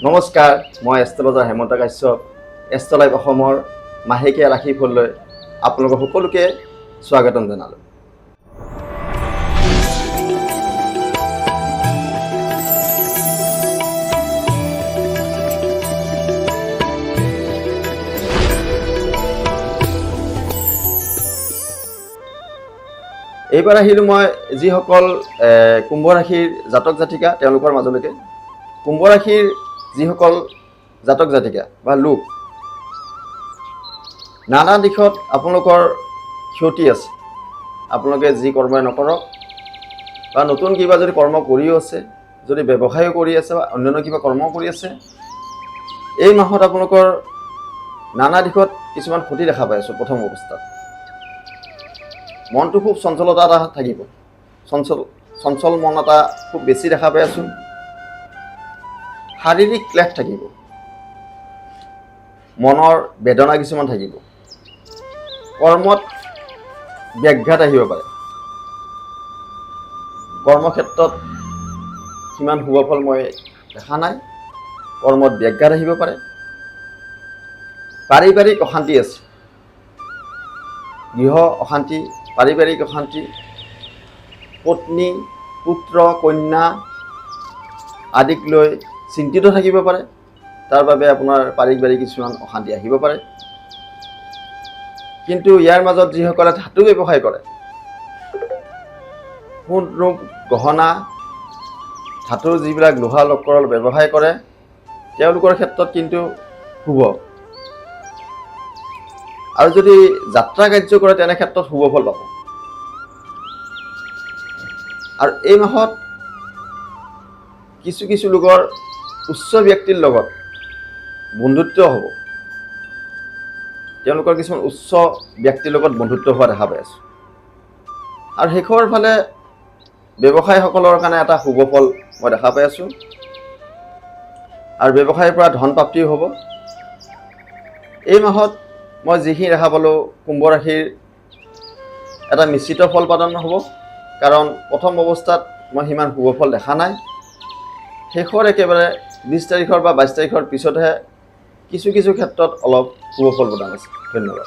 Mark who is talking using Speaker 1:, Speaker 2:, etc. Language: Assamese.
Speaker 1: নমস্কাৰ, মই এষ্ট্ৰলজাৰ হেমন্ত কাশ্যপ। এষ্ট্ৰলাইভ অসমৰ মাহেকীয়া ৰাশিফললৈ আপোনালোকক সকলোকে স্বাগতম জনালোঁ। এইবাৰ আহিলোঁ মই যিসকল কুম্ভ ৰাশিৰ জাতক জাতিকা তেওঁলোকৰ মাজলৈকে। কুম্ভ ৰাশিৰ যিসকল জাতক জাতিকা বা লোক নানা দিশত আপোনালোকৰ ক্ষতি আছে, আপোনালোকে যি কৰ্মই নকৰক বা নতুন কিবা যদি কৰ্ম কৰিও আছে, যদি ব্যৱসায়ো কৰি আছে বা অন্যান্য কিবা কৰ্ম কৰি আছে, এই মাহত আপোনালোকৰ নানা দিশত কিছুমান ক্ষতি দেখা পাই আছোঁ। প্ৰথম অৱস্থাত মনটো খুব চঞ্চলতা এটা থাকিব, চঞ্চল মন এটা খুব বেছি দেখা পাই আছোঁ। শাৰীৰিক ক্লেশ থাকিব, মনৰ বেদনা কিছুমান থাকিব, কৰ্মত ব্যাঘাত আহিব পাৰে, কৰ্মক্ষেত্ৰত সিমান শুভফল মই দেখা নাই, কৰ্মত ব্যাঘাত আহিব পাৰে। পাৰিবাৰিক অশান্তি আছে, গৃহ অশান্তি, পাৰিবাৰিক অশান্তি, পত্নী পুত্ৰ কন্যা আদিক লৈ চিন্তিত থাকিব পাৰে। তাৰ বাবে আপোনাৰ পাৰিবাৰিক কিছুমান অশান্তি আহিব পাৰে। কিন্তু ইয়াৰ মাজত যিসকলে ধাতু ব্যৱসায় কৰে, সোণ ৰূপ গহনা ধাতুৰ যিবিলাক লোহা লক্কৰৰ ব্যৱসায় কৰে, তেওঁলোকৰ ক্ষেত্ৰত কিন্তু শুভ। আৰু যদি যাত্ৰা কাৰ্য কৰে তেনে ক্ষেত্ৰত শুভফল পাব। আৰু এই মাহত কিছু কিছু লোকৰ উচ্চ ব্যক্তিৰ লগত বন্ধুত্ব হ'ব। তেওঁলোকৰ কিছুমান উচ্চ ব্যক্তিৰ লগত বন্ধুত্ব হোৱা দেখা পাই আছোঁ। আৰু শেষৰ ফালে ব্যৱসায়ীসকলৰ কাৰণে এটা শুভফল মই দেখা পাই আছোঁ। আৰু ব্যৱসায়ৰ পৰা ধন প্ৰাপ্তিও হ'ব। এই মাহত মই যিখিনি দেখা পালোঁ, কুম্ভ ৰাশিৰ এটা মিশ্ৰিত ফল প্ৰদান হ'ব। কাৰণ প্ৰথম অৱস্থাত মই সিমান শুভফল দেখা নাই। শেষৰ একেবাৰে 20 তাৰিখৰ বা 22 তাৰিখৰ পিছতহে কিছু কিছু ক্ষেত্ৰত অলপ শুভফল প্ৰদান আছে। ধন্যবাদ।